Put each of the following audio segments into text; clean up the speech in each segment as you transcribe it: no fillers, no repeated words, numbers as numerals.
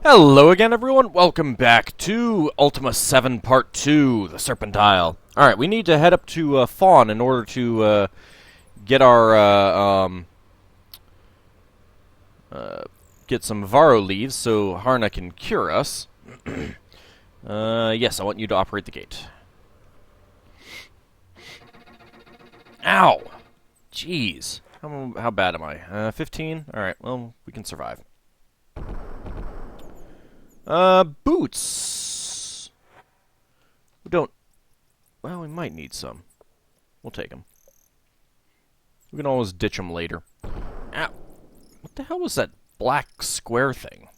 Hello again, everyone. Welcome back to Ultima VII Part 2, the Serpent Isle. Alright, we need to head up to Fawn in order to get our, get some Varro leaves so Harna can cure us. Yes, I want you to operate the gate. Ow! Jeez. How bad am I? 15? Alright, well, we can survive. Boots. We don't... Well, we might need some. We'll take them. We can always ditch them later. Ow. What the hell was that black square thing?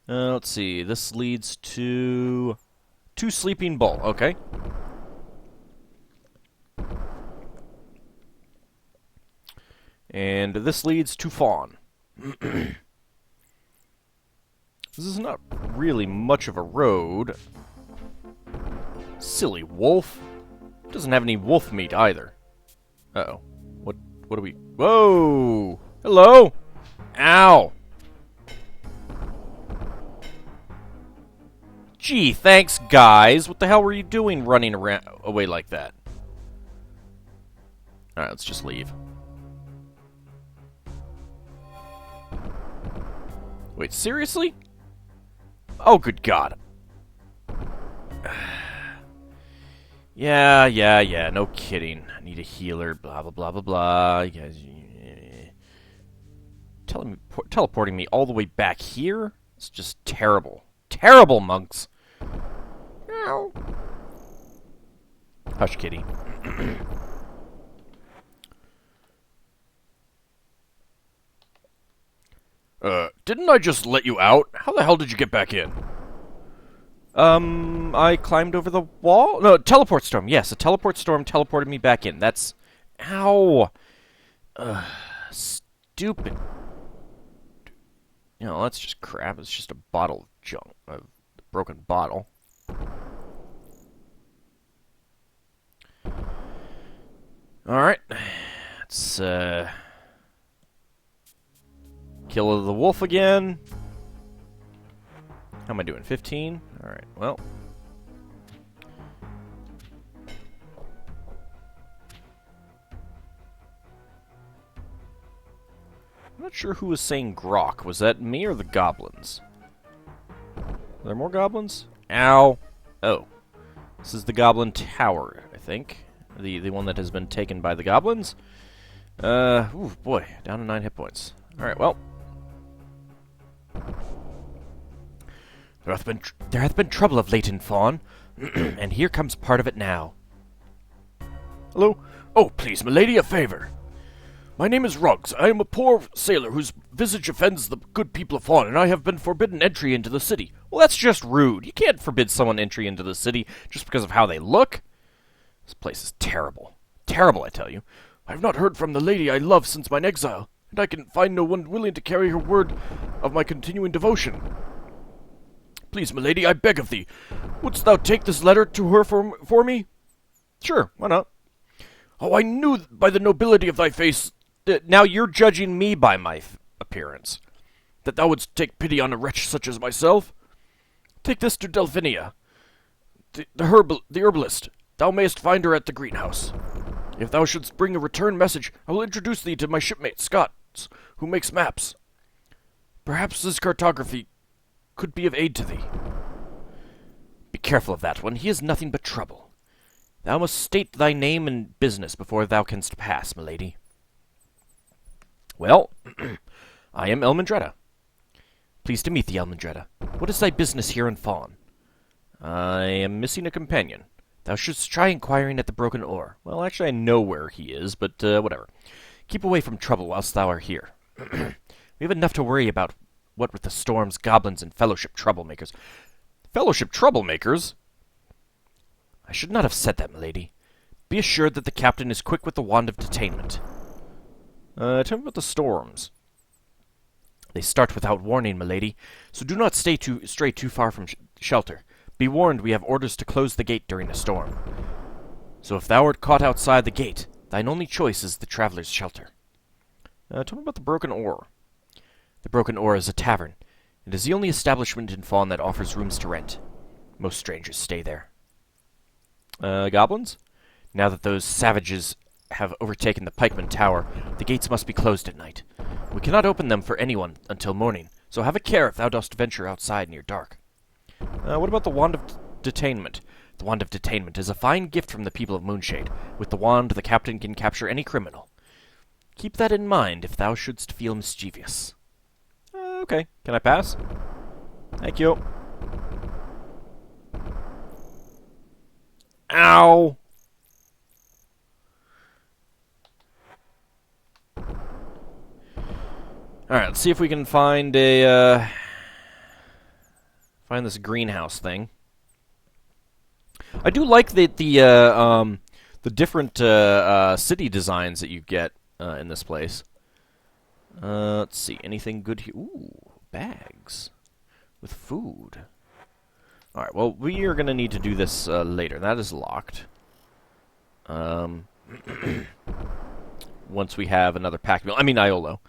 Let's see. This leads to... Sleeping Bull. Okay. And this leads to Fawn. This is not really much of a road. Silly wolf. Doesn't have any wolf meat either. Uh-oh. What do we... Whoa! Hello? Ow! Gee, thanks, guys. What the hell were you doing running around away like that? Alright, let's just leave. Wait, seriously? Oh, good God. Yeah, no kidding. I need a healer, blah, blah, blah, blah, blah. You guys... teleporting me all the way back here? It's just terrible. Terrible, monks. Ow. Hush, kitty. Didn't I just let you out? How the hell did you get back in? I climbed over the wall? No, teleport storm. Yes, a teleport storm teleported me back in. That's... Ow! Stupid. You know, that's just crap. It's just a bottle of junk. A broken bottle. Alright. Let's, kill the wolf again. How am I doing? 15? Alright, well. I'm not sure who was saying grok. Was that me or the goblins? Are there more goblins? Ow. Oh. This is the goblin tower, I think. The one that has been taken by the goblins. Ooh, boy. Down to 9 hit points. Alright, well. There hath been trouble of late in Fawn, and here comes part of it now. Hello? Oh, please, milady, a favor. My name is Ruggs. I am a poor sailor whose visage offends the good people of Fawn, and I have been forbidden entry into the city. Well, that's just rude. You can't forbid someone entry into the city just because of how they look. This place is terrible. Terrible, I tell you. I have not heard from the lady I love since mine exile, and I can find no one willing to carry her word of my continuing devotion. Please, milady, I beg of thee, wouldst thou take this letter to her for me? Sure, why not? Oh, I knew by the nobility of thy face... Now you're judging me by my appearance. That thou wouldst take pity on a wretch such as myself? Take this to Delphinia, the herbalist. Thou mayest find her at the greenhouse. If thou shouldst bring a return message, I will introduce thee to my shipmate, Scott, who makes maps. Perhaps his cartography could be of aid to thee. Be careful of that one. He is nothing but trouble. Thou must state thy name and business before thou canst pass, milady. Well, I am Elmandretta. Pleased to meet thee, Elmandretta. What is thy business here in Fawn? I am missing a companion. Thou shouldst try inquiring at the Broken Oar. Well, actually, I know where he is, but whatever. Keep away from trouble whilst thou art here. We have enough to worry about, what with the storms, goblins, and fellowship troublemakers. Fellowship troublemakers? I should not have said that, milady. Be assured that the captain is quick with the wand of detainment. Tell me about the storms. They start without warning, milady, so do not stray too far from shelter. Be warned, we have orders to close the gate during a storm. So if thou art caught outside the gate, thine only choice is the traveler's shelter. Tell me about the Broken Oar. The Broken Oar is a tavern, It is the only establishment in Fawn that offers rooms to rent. Most strangers stay there. Goblins? Now that those savages have overtaken the Pikeman Tower, the gates must be closed at night. We cannot open them for anyone until morning, so have a care if thou dost venture outside near dark. What about the Wand of Detainment? The Wand of Detainment is a fine gift from the people of Moonshade. With the wand, the captain can capture any criminal. Keep that in mind if thou shouldst feel mischievous. Okay. Can I pass? Thank you. Ow! Alright, let's see if we can find a, find this greenhouse thing. I do like the different city designs that you get in this place. Let's see, anything good here? Ooh, bags with food. Alright, well, we are going to need to do this later. That is locked. Once we have another pack meal. I mean, Iolo.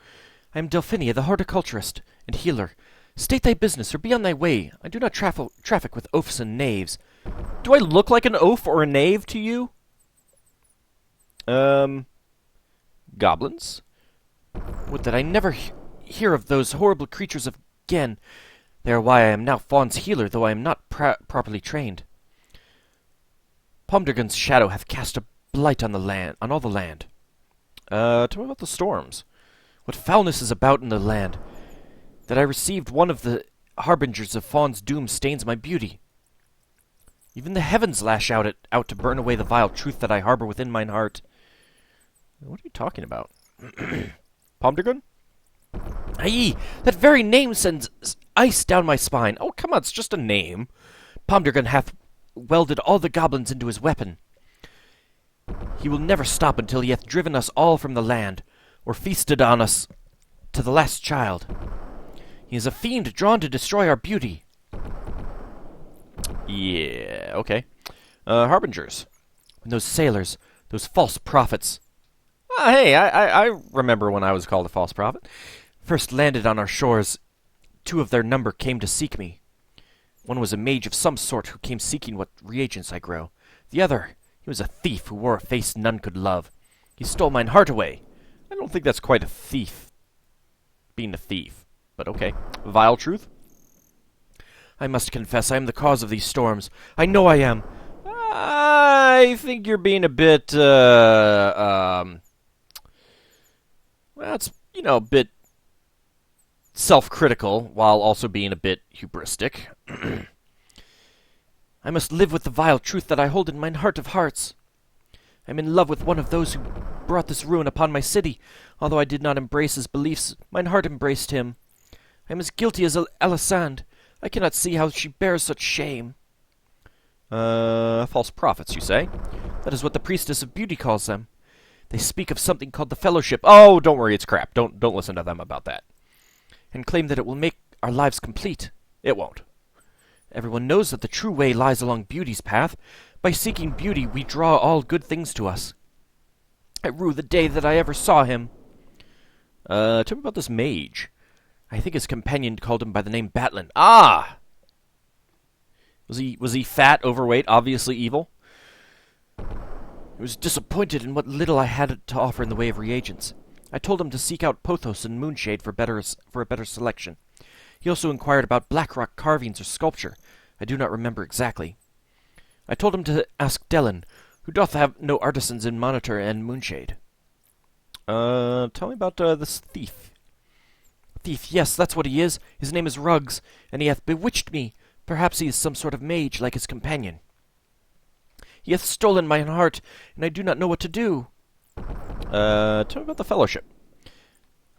I am Delphinia, the horticulturist and healer. State thy business, or be on thy way. I do not traffic with oafs and knaves. Do I look like an oaf or a knave to you? Goblins? Would that I never hear of those horrible creatures again. They are why I am now Fawn's healer, though I am not properly trained. Pomdergun's shadow hath cast a blight on the land, on all the land. Tell me about the storms. What foulness is about in the land? That I received one of the harbingers of Fawn's doom stains my beauty. Even the heavens lash out to burn away the vile truth that I harbor within mine heart. What are you talking about? Pomdergun? Aye, that very name sends ice down my spine. Oh, come on, it's just a name. Pomdergun hath welded all the goblins into his weapon. He will never stop until he hath driven us all from the land, or feasted on us to the last child. He is a fiend drawn to destroy our beauty. Yeah, okay. Harbingers. When those sailors, those false prophets... hey, I remember when I was called a false prophet. First landed on our shores, 2 of their number came to seek me. One was a mage of some sort who came seeking what reagents I grow. The other, he was a thief who wore a face none could love. He stole mine heart away. I don't think that's quite a thief. Being a thief. But okay. Vile truth? I must confess I am the cause of these storms. I know I am. I think you're being a bit, well, it's, you know, a bit self-critical, while also being a bit hubristic. I must live with the vile truth that I hold in mine heart of hearts. I am in love with one of those who brought this ruin upon my city. Although I did not embrace his beliefs, mine heart embraced him. I am as guilty as Alisande. I cannot see how she bears such shame. False prophets, you say? That is what the priestess of beauty calls them. They speak of something called the Fellowship. Oh, don't worry, it's crap. Don't listen to them about that. And claim that it will make our lives complete. It won't. Everyone knows that the true way lies along beauty's path. By seeking beauty, we draw all good things to us. I rue the day that I ever saw him. Tell me about this mage. I think his companion called him by the name Batlin. Ah! Was he fat, overweight, obviously evil? I was disappointed in what little I had to offer in the way of reagents. I told him to seek out Pothos and Moonshade for a better selection. He also inquired about blackrock carvings or sculpture. I do not remember exactly. I told him to ask Delin, who doth have no artisans in Monitor and Moonshade. Tell me about this thief. Thief, yes, that's what he is. His name is Ruggs, and he hath bewitched me. Perhaps he is some sort of mage, like his companion. He hath stolen mine heart, and I do not know what to do. Tell me about the Fellowship.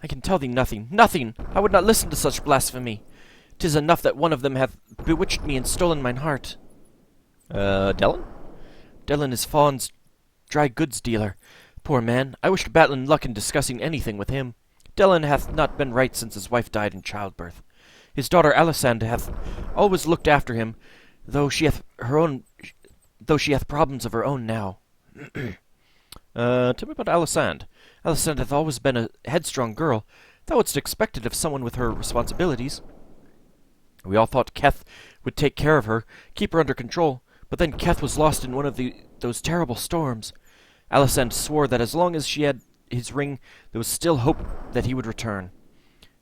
I can tell thee nothing. Nothing! I would not listen to such blasphemy. 'Tis enough that one of them hath bewitched me and stolen mine heart. Delin? Delin is Fawn's dry goods dealer. Poor man, I wished Batlin luck in discussing anything with him. Delin hath not been right since his wife died in childbirth. His daughter Alisande hath always looked after him, though she hath problems of her own now. Tell me about Alisande. Alisande hath always been a headstrong girl. Thou wouldst expect it of someone with her responsibilities. We all thought Keth would take care of her, keep her under control, but then Keth was lost in one of those terrible storms. Alicent swore that as long as she had his ring, there was still hope that he would return.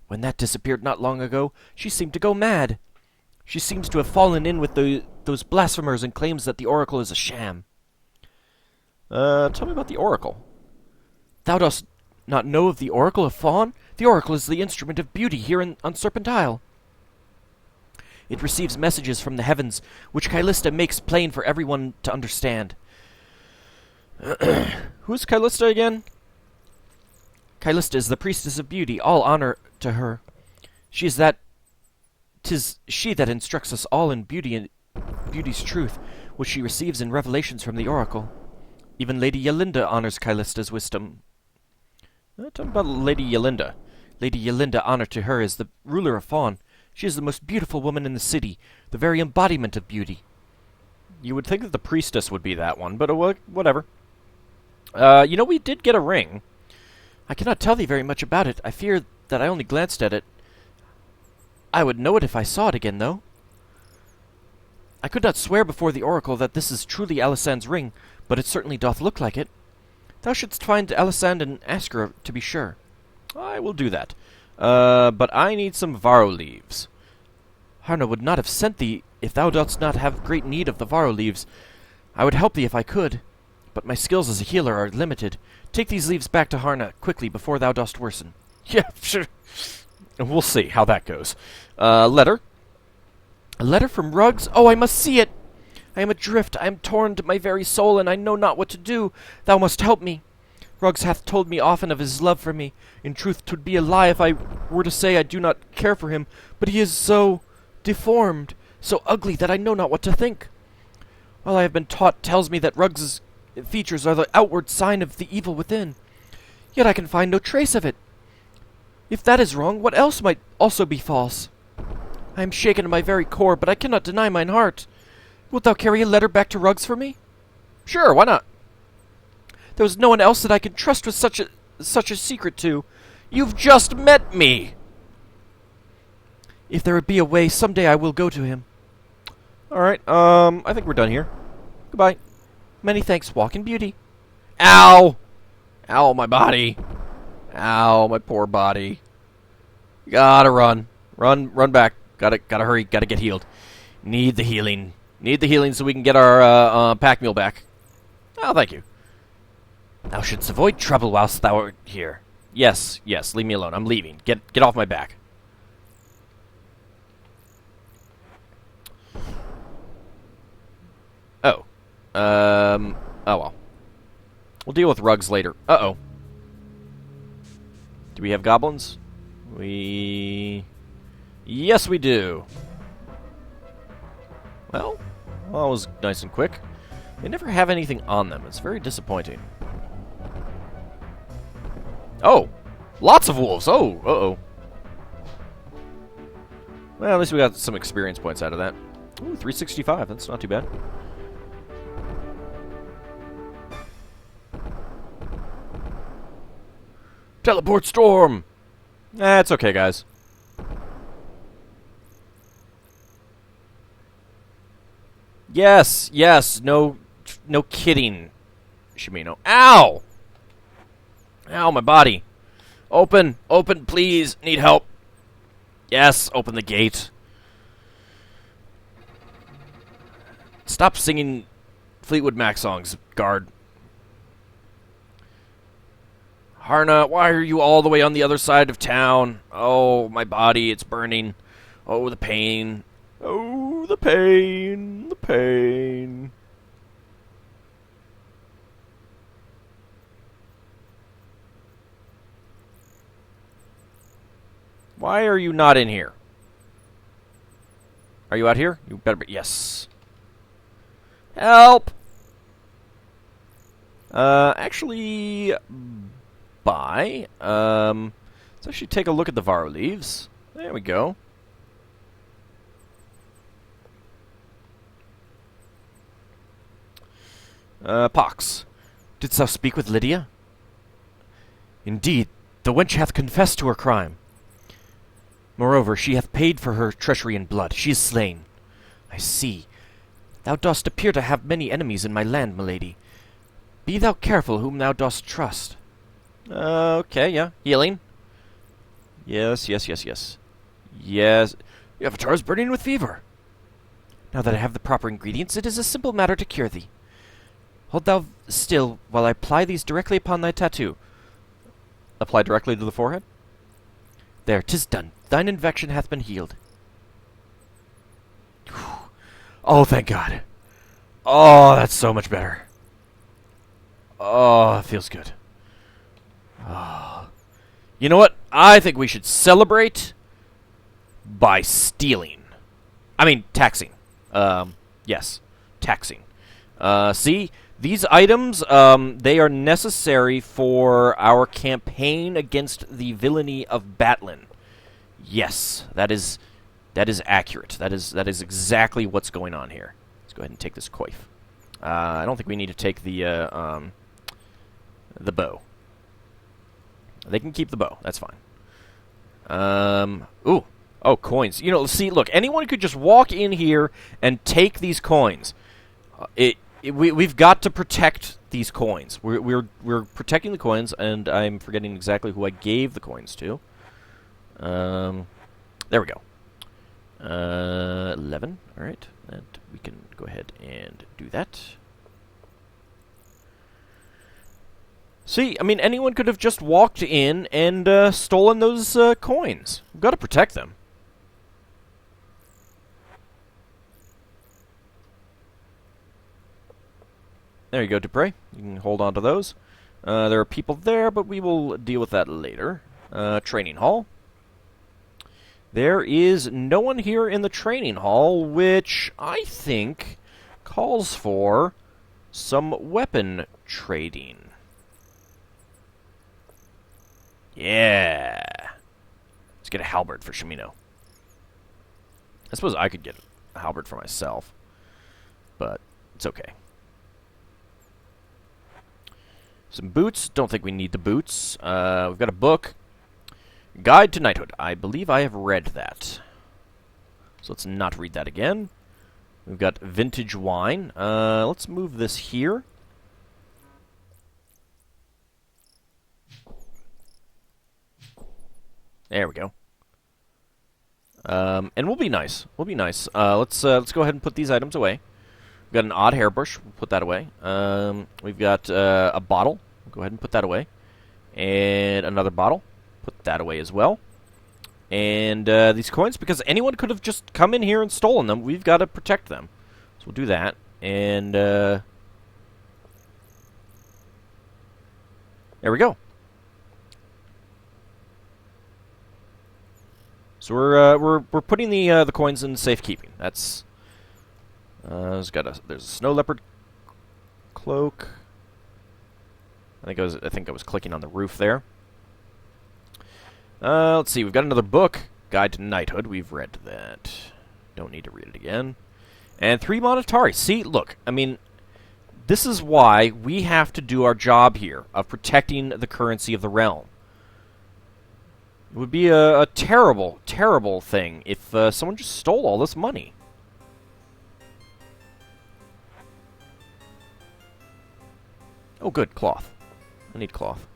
When that disappeared not long ago, she seemed to go mad. She seems to have fallen in with those blasphemers and claims that the Oracle is a sham. Tell me about the Oracle. Thou dost not know of the Oracle of Fawn? The Oracle is the instrument of beauty here on Serpent Isle. It receives messages from the heavens, which Callista makes plain for everyone to understand. Who's Callista again? Callista is the priestess of beauty. All honor to her. 'Tis she that instructs us all in beauty and beauty's truth, which she receives in revelations from the Oracle. Even Lady Yelinda honors Callista's wisdom. Tell me about Lady Yelinda. Lady Yelinda, honor to her, is the ruler of Fawn. She is the most beautiful woman in the city, the very embodiment of beauty. You would think that the priestess would be that one, but whatever. We did get a ring. I cannot tell thee very much about it. I fear that I only glanced at it. I would know it if I saw it again, though. I could not swear before the Oracle that this is truly Alicent's ring, but it certainly doth look like it. Thou shouldst find Alicent and ask her to be sure. I will do that. But I need some Varro leaves. Harna would not have sent thee if thou dost not have great need of the Varro leaves. I would help thee if I could, but my skills as a healer are limited. Take these leaves back to Harna quickly before thou dost worsen. Yeah, sure. We'll see how that goes. Letter. A letter from Ruggs? Oh, I must see it! I am adrift, I am torn to my very soul, and I know not what to do. Thou must help me. Ruggs hath told me often of his love for me. In truth, 'twould be a lie if I were to say I do not care for him, but he is so deformed, so ugly that I know not what to think. All I have been taught tells me that Ruggs's features are the outward sign of the evil within. Yet I can find no trace of it. If that is wrong, what else might also be false? I am shaken to my very core, but I cannot deny mine heart. Wilt thou carry a letter back to Ruggs for me? Sure, why not? There was no one else that I could trust with such a secret to. You've just met me! If there would be a way, someday I will go to him. Alright, I think we're done here. Goodbye. Many thanks, walk in beauty. Ow! Ow, my body. Ow, my poor body. Gotta run. Run back. Gotta hurry, gotta get healed. Need the healing. Need the healing so we can get our, pack mule back. Oh, thank you. Thou shouldst avoid trouble whilst thou art here. Yes, leave me alone. I'm leaving. Get off my back. Oh. Oh well. We'll deal with Ruggs later. Uh-oh. Do we have goblins? Yes, we do. Well, that was nice and quick. They never have anything on them. It's very disappointing. Oh! Lots of wolves! Oh! Uh-oh. Well, at least we got some experience points out of that. Ooh, 365. That's not too bad. Teleport storm! It's okay, guys. Yes, no kidding, Shimino. Ow! Ow, my body. Open, please. Need help. Yes, open the gate. Stop singing Fleetwood Mac songs, guard. Harna, why are you all the way on the other side of town? Oh, my body, it's burning. Oh, the pain. Oh, the pain. The pain. Why are you not in here? Are you out here? You better be. Yes. Help! Actually, bye. Let's actually take a look at the Varro leaves. There we go. Pox. Didst thou speak with Lydia? Indeed, the wench hath confessed to her crime. Moreover, she hath paid for her treachery in blood. She is slain. I see. Thou dost appear to have many enemies in my land, milady. Be thou careful whom thou dost trust. Okay, yeah. Healing. Yes. Yes. The avatar is burning with fever. Now that I have the proper ingredients, it is a simple matter to cure thee. Hold thou still while I apply these directly upon thy tattoo. Apply directly to the forehead? There, 'tis done. Thine infection hath been healed. Oh, thank God. Oh, that's so much better. Oh, it feels good. Oh. You know what? I think we should celebrate by stealing. I mean, taxing. Yes, taxing. See, these items, they are necessary for our campaign against the villainy of Batlin. Yes, that is accurate. That is exactly what's going on here. Let's go ahead and take this coif. I don't think we need to take the bow. They can keep the bow. That's fine. Ooh. Oh, coins. You know, see, look, anyone could just walk in here and take these coins. We've got to protect these coins. We're protecting the coins, and I'm forgetting exactly who I gave the coins to. There we go. 11. All right, and we can go ahead and do that. See, I mean, anyone could have just walked in and stolen those coins. We've got to protect them. There you go, Dupre. You can hold on to those. There are people there, but we will deal with that later. Training hall. There is no one here in the training hall, which I think calls for some weapon trading. Yeah. Let's get a halberd for Shimino. I suppose I could get a halberd for myself, but it's okay. Some boots. Don't think we need the boots. We've got a book. Guide to Knighthood. I believe I have read that. So let's not read that again. We've got vintage wine. Let's move this here. There we go. And we'll be nice. We'll be nice. Let's go ahead and put these items away. We've got an odd hairbrush. We'll put that away. We've got a bottle. We'll go ahead and put that away. And another bottle. Put that away as well. And these coins, because anyone could have just come in here and stolen them, we've got to protect them. So we'll do that. And there we go. So we're putting the coins in safekeeping. That's there's a snow leopard cloak. I think I was clicking on the roof there. Let's see. We've got another book, Guide to Knighthood. We've read that. Don't need to read it again. And 3 Monetari. See, look. I mean, this is why we have to do our job here of protecting the currency of the realm. It would be a terrible, terrible thing if someone just stole all this money. Oh, good. Cloth. I need cloth.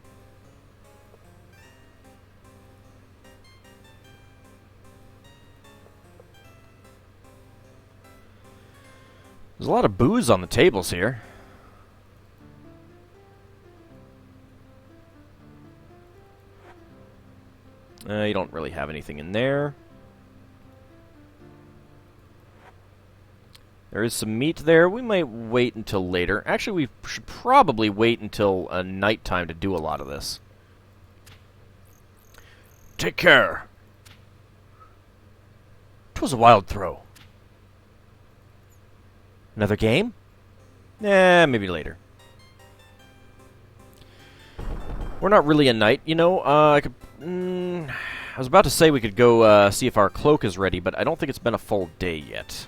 There's a lot of booze on the tables here. You don't really have anything in there. There is some meat there. We might wait until later. Actually, we should probably wait until nighttime to do a lot of this. Take care. 'Twas a wild throw. Another game? Maybe later. We're not really a knight, you know. I was about to say we could go see if our cloak is ready, but I don't think it's been a full day yet.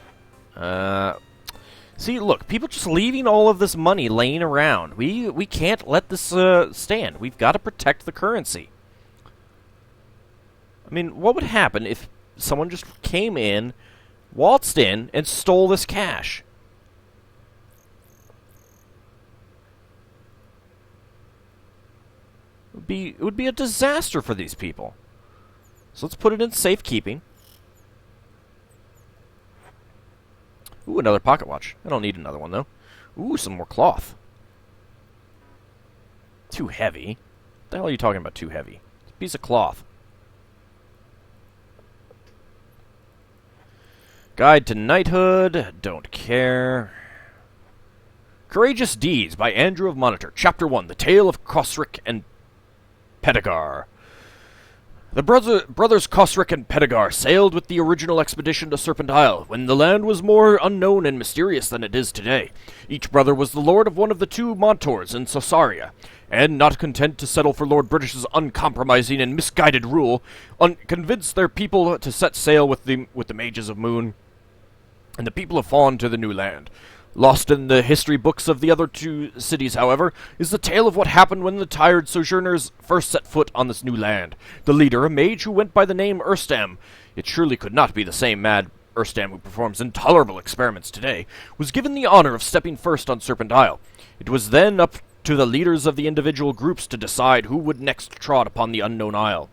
See, look, people just leaving all of this money laying around. We can't let this stand. We've got to protect the currency. I mean, what would happen if someone just came in, waltzed in, and stole this cash? It would be a disaster for these people. So let's put it in safekeeping. Ooh, another pocket watch. I don't need another one, though. Ooh, some more cloth. Too heavy. What the hell are you talking about, too heavy? It's a piece of cloth. Guide to Knighthood. Don't care. Courageous Deeds by Andrew of Monitor. Chapter 1. The Tale of Cosric and Pedagar. The brothers Cosric and Pedagar sailed with the original expedition to Serpent Isle, when the land was more unknown and mysterious than it is today. Each brother was the lord of one of the two Montors in Sosaria, and, not content to settle for Lord British's uncompromising and misguided rule, convinced their people to set sail with the Mages of Moon and the people of Fawn to the new land. Lost in the history books of the other two cities, however, is the tale of what happened when the tired sojourners first set foot on this new land. The leader, a mage who went by the name Erstam — it surely could not be the same mad Erstam who performs intolerable experiments today — was given the honor of stepping first on Serpent Isle. It was then up to the leaders of the individual groups to decide who would next trot upon the unknown isle.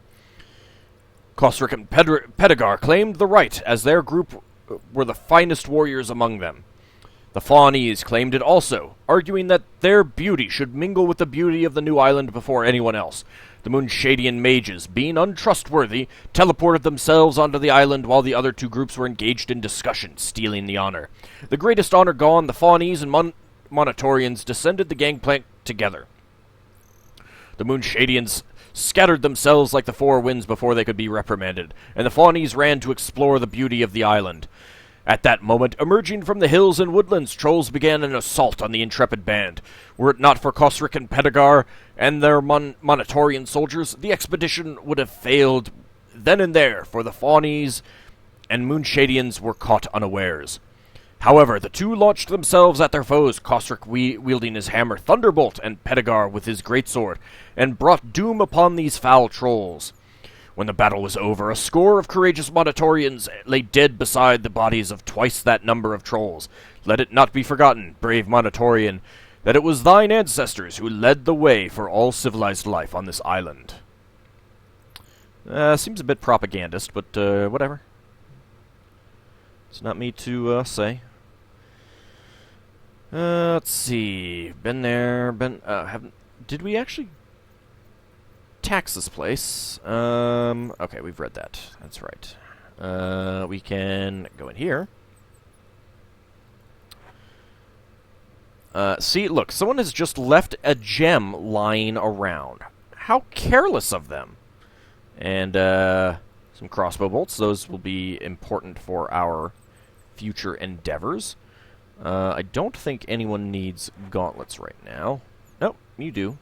Cosric and Pedagar claimed the right, as their group were the finest warriors among them. The Fawnies claimed it also, arguing that their beauty should mingle with the beauty of the new island before anyone else. The Moonshadian mages, being untrustworthy, teleported themselves onto the island while the other two groups were engaged in discussion, stealing the honor. The greatest honor gone, the Fawnies and Monitorians descended the gangplank together. The Moonshadians scattered themselves like the four winds before they could be reprimanded, and the Fawnies ran to explore the beauty of the island. At that moment, emerging from the hills and woodlands, trolls began an assault on the intrepid band. Were it not for Cosric and Pedagar and their Monitorian soldiers, the expedition would have failed then and there, for the Fawnies and Moonshadians were caught unawares. However, the two launched themselves at their foes, Cosric wielding his hammer Thunderbolt and Pedagar with his greatsword, and brought doom upon these foul trolls. When the battle was over, a score of courageous Monitorians lay dead beside the bodies of twice that number of trolls. Let it not be forgotten, brave Monitorian, that it was thine ancestors who led the way for all civilized life on this island. Seems a bit propagandist, but whatever. It's not me to say. Let's see. Been there, haven't... Did we actually tax this place? Okay, we've read that. That's right. We can go in here. See, look, someone has just left a gem lying around. How careless of them. And, some crossbow bolts. Those will be important for our future endeavors. I don't think anyone needs gauntlets right now. Nope, you do.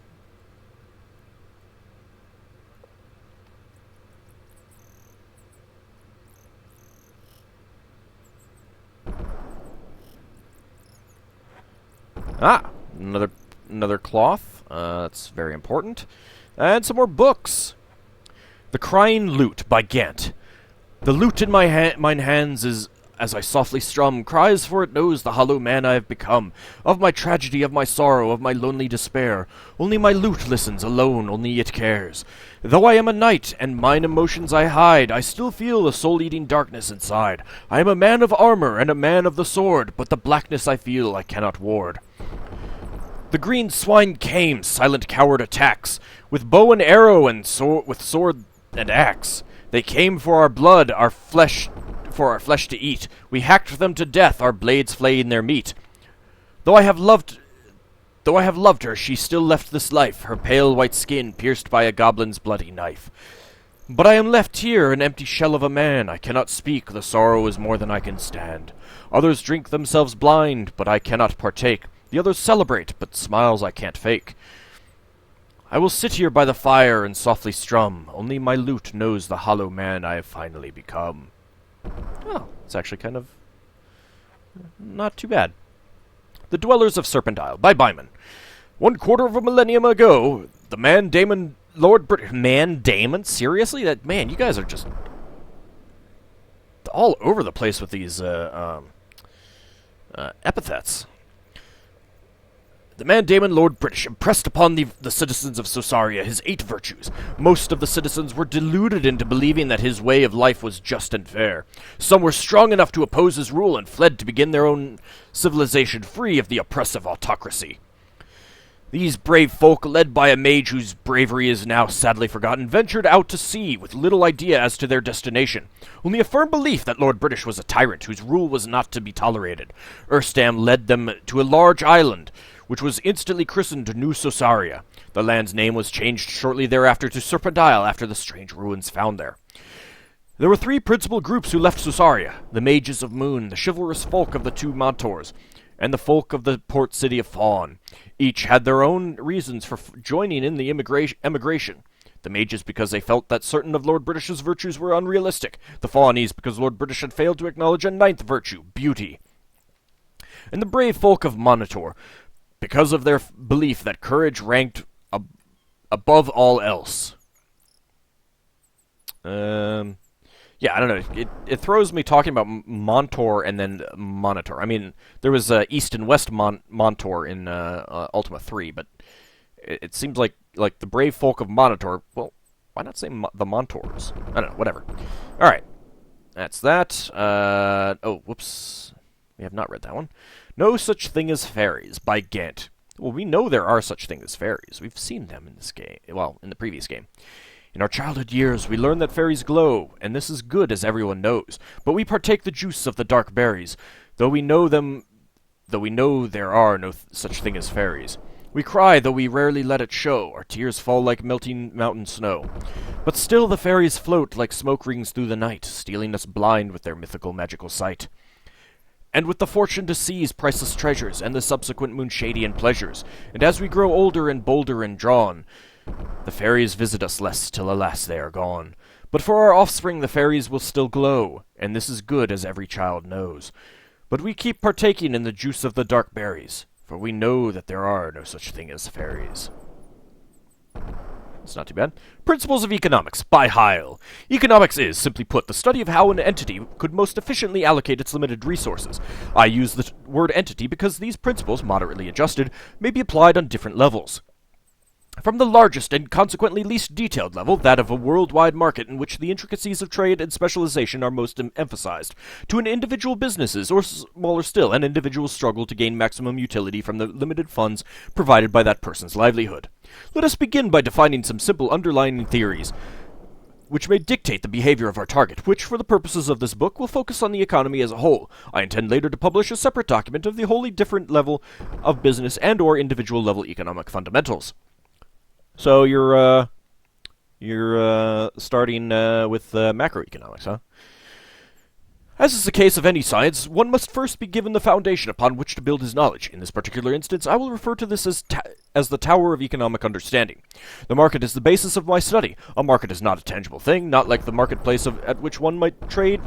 Ah, another cloth. That's very important. And some more books. The Crying Lute by Gant. The lute in mine hands is, as I softly strum, cries, for it knows the hollow man I have become. Of my tragedy, of my sorrow, of my lonely despair. Only my lute listens, alone, only it cares. Though I am a knight, and mine emotions I hide, I still feel the soul-eating darkness inside. I am a man of armor, and a man of the sword, but the blackness I feel I cannot ward. The green swine came, silent coward attacks, with bow and arrow and with sword and axe. They came for our blood, our flesh to eat. We hacked them to death, our blades flaying their meat. Though I have loved her, she still left this life, her pale white skin pierced by a goblin's bloody knife. But I am left here, an empty shell of a man. I cannot speak, the sorrow is more than I can stand. Others drink themselves blind, but I cannot partake. The others celebrate, but smiles I can't fake. I will sit here by the fire and softly strum. Only my lute knows the hollow man I have finally become. Oh, it's actually kind of not too bad. The Dwellers of Serpent Isle by Byman. 1/4 of a millennium ago, the Man Damon? Seriously? You guys are just all over the place with these epithets. The man Damon, Lord British, impressed upon the citizens of Sosaria his 8 virtues. Most of the citizens were deluded into believing that his way of life was just and fair. Some were strong enough to oppose his rule and fled to begin their own civilization free of the oppressive autocracy. These brave folk, led by a mage whose bravery is now sadly forgotten, ventured out to sea with little idea as to their destination, only a firm belief that Lord British was a tyrant whose rule was not to be tolerated. Erstam led them to a large island, which was instantly christened New Sosaria. The land's name was changed shortly thereafter to Serpent after the strange ruins found there. There were 3 principal groups who left Sosaria: the Mages of Moon, the chivalrous folk of the 2 Montors, and the folk of the port city of Fawn. Each had their own reasons for joining in the emigration. The Mages because they felt that certain of Lord British's virtues were unrealistic. The Fawnies because Lord British had failed to acknowledge a 9th virtue, beauty. And the brave folk of Monitor because of their belief that courage ranked above all else. Yeah, I don't know. It throws me talking about Montor and then Monitor. I mean, there was East and West Montor in Ultima 3, but it seems like the brave folk of Monitor. Well, why not say the Montors? I don't know. Whatever. All right, that's that. Oh, whoops. We have not read that one. No Such Thing as Fairies by Gant. Well, we know there are such things as fairies. We've seen them in this game. Well, in the previous game. In our childhood years, we learn that fairies glow, and this is good, as everyone knows. But we partake the juice of the dark berries, though we know there are no such thing as fairies. We cry, though we rarely let it show. Our tears fall like melting mountain snow. But still the fairies float like smoke rings through the night, stealing us blind with their mythical magical sight. And with the fortune to seize priceless treasures, and the subsequent moonshadian pleasures, and as we grow older and bolder and drawn, the fairies visit us less, till alas they are gone. But for our offspring the fairies will still glow, and this is good, as every child knows. But we keep partaking in the juice of the dark berries, for we know that there are no such thing as fairies. It's not too bad. Principles of Economics by Heil. Economics is, simply put, the study of how an entity could most efficiently allocate its limited resources. I use the word entity because these principles, moderately adjusted, may be applied on different levels. From the largest and consequently least detailed level, that of a worldwide market in which the intricacies of trade and specialization are most emphasized, to an individual businesses, or smaller still, an individual's struggle to gain maximum utility from the limited funds provided by that person's livelihood. Let us begin by defining some simple underlying theories which may dictate the behavior of our target, which, for the purposes of this book, will focus on the economy as a whole. I intend later to publish a separate document of the wholly different level of business and or individual level economic fundamentals. So you're starting with macroeconomics, huh? As is the case of any science, one must first be given the foundation upon which to build his knowledge. In this particular instance, I will refer to this as the Tower of Economic Understanding. The market is the basis of my study. A market is not a tangible thing, not like the marketplace at which one might trade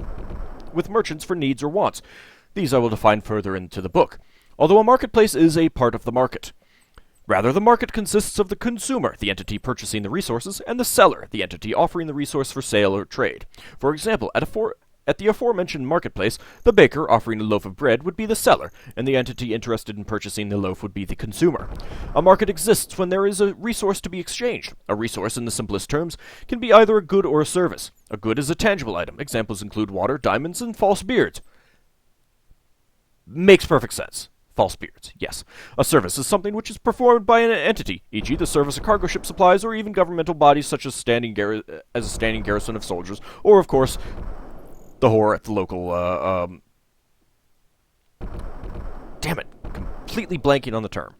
with merchants for needs or wants. These I will define further into the book, although a marketplace is a part of the market. Rather, the market consists of the consumer, the entity purchasing the resources, and the seller, the entity offering the resource for sale or trade. For example, at the aforementioned marketplace, the baker offering a loaf of bread would be the seller, and the entity interested in purchasing the loaf would be the consumer. A market exists when there is a resource to be exchanged. A resource, in the simplest terms, can be either a good or a service. A good is a tangible item. Examples include water, diamonds, and false beards. Makes perfect sense. False beards, yes. A service is something which is performed by an entity, e.g. the service a cargo ship supplies, or even governmental bodies such as a standing garrison of soldiers, or, of course, the whore at the local, Damn it, completely blanking on the term.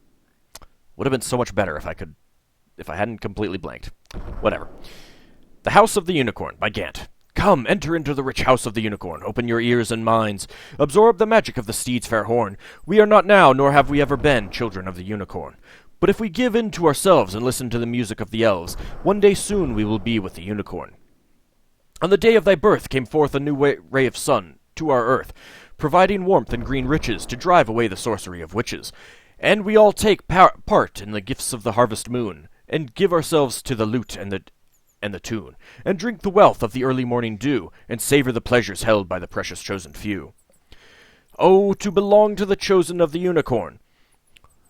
Would have been so much better if I hadn't completely blanked. Whatever. The House of the Unicorn by Gant. Come, enter into the rich house of the unicorn. Open your ears and minds. Absorb the magic of the steed's fair horn. We are not now, nor have we ever been, children of the unicorn. But if we give in to ourselves and listen to the music of the elves, one day soon we will be with the unicorn. On the day of thy birth came forth a new ray of sun to our earth, providing warmth and green riches to drive away the sorcery of witches. And we all take part in the gifts of the harvest moon, and give ourselves to the lute and the tune, and drink the wealth of the early morning dew, and savor the pleasures held by the precious chosen few. Oh, to belong to the chosen of the unicorn,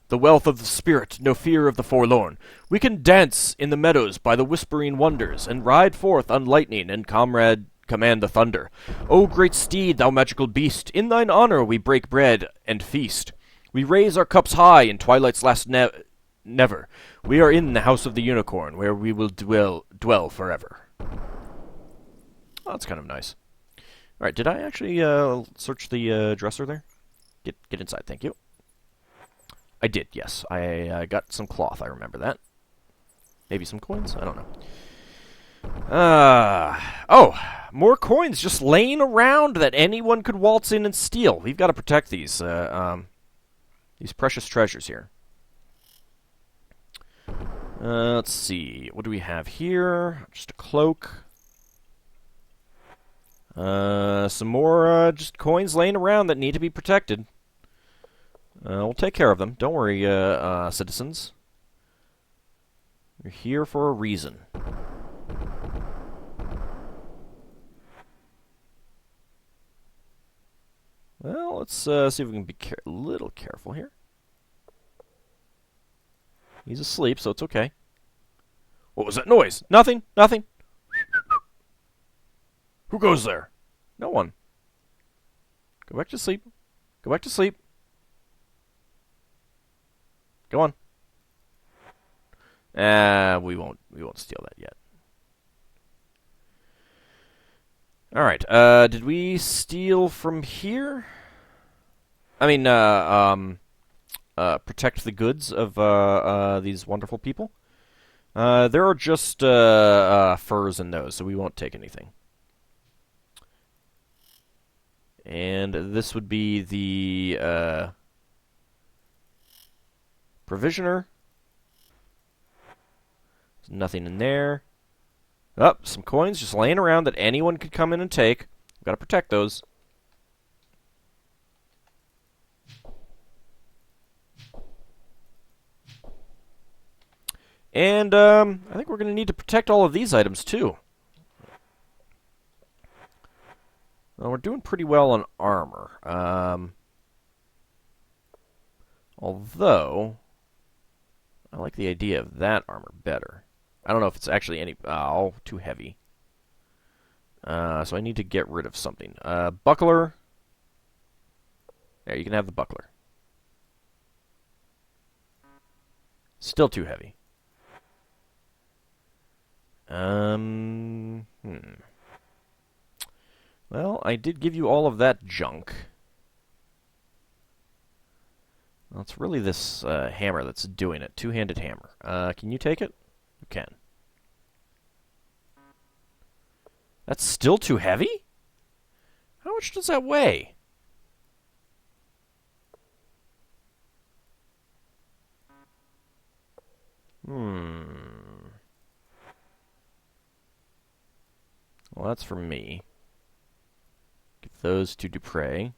the wealth of the spirit, no fear of the forlorn. We can dance in the meadows by the whispering wonders, and ride forth on lightning, and comrade command the thunder. O great steed, thou magical beast, in thine honor we break bread and feast. We raise our cups high in twilight's last never. We are in the house of the unicorn, where we will dwell forever. Oh, that's kind of nice. All right, did I actually search the dresser there? Get inside, thank you. I did, yes. I got some cloth, I remember that. Maybe some coins? I don't know. Oh, more coins just laying around that anyone could waltz in and steal. We've got to protect these precious treasures here. Let's see. What do we have here? Just a cloak. Some more just coins laying around that need to be protected. We'll take care of them. Don't worry, citizens. You're here for a reason. Well, let's see if we can be a little careful here. He's asleep, so it's okay. What was that noise? Nothing, nothing. Who goes there? No one. Go back to sleep. Go back to sleep. Go on. We won't steal that yet. All right. Did we steal from here? I mean, protect the goods of these wonderful people. There are just furs in those, so we won't take anything. And this would be the provisioner. There's nothing in there. Oh, some coins just laying around that anyone could come in and take. We've got to protect those. And I think we're going to need to protect all of these items too. Well, we're doing pretty well on armor. Although, I like the idea of that armor better. I don't know if it's actually any... Oh, too heavy. So I need to get rid of something. Buckler. There, you can have the buckler. Still too heavy. Well, I did give you all of that junk. Well, it's really this hammer that's doing it. Two-handed hammer. Can you take it? You can. That's still too heavy? How much does that weigh? Well, that's for me. Give those to Dupre.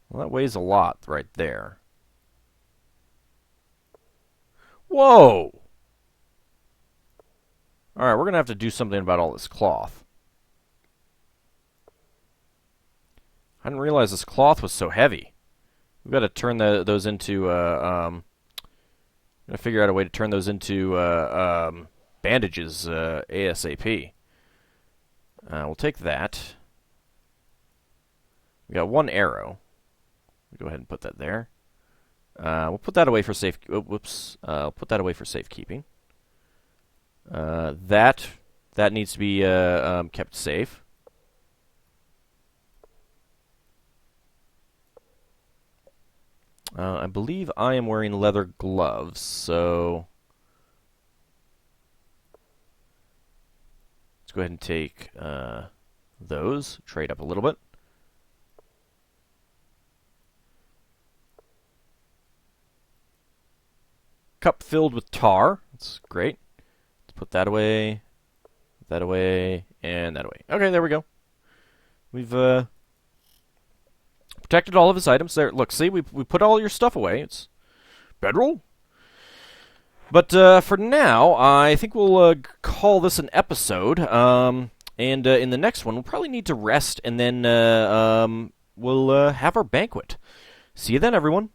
Well, that weighs a lot right there. Whoa! Alright, we're going to have to do something about all this cloth. I didn't realize this cloth was so heavy. We've got to turn those into, gotta figure out a way to turn those into, bandages, ASAP. We'll take that. We got one arrow. Go ahead and put that there. We'll put that away for safe. Whoops. Put that away for safekeeping. That needs to be kept safe. I believe I am wearing leather gloves, so let's go ahead and take those. Trade up a little bit. Cup filled with tar. That's great. Let's put that away, and that away. Okay, there we go. We've protected all of his items. There, look, see, we put all your stuff away. It's bedroll. But for now, I think we'll call this an episode. And in the next one, we'll probably need to rest, and then we'll have our banquet. See you then, everyone.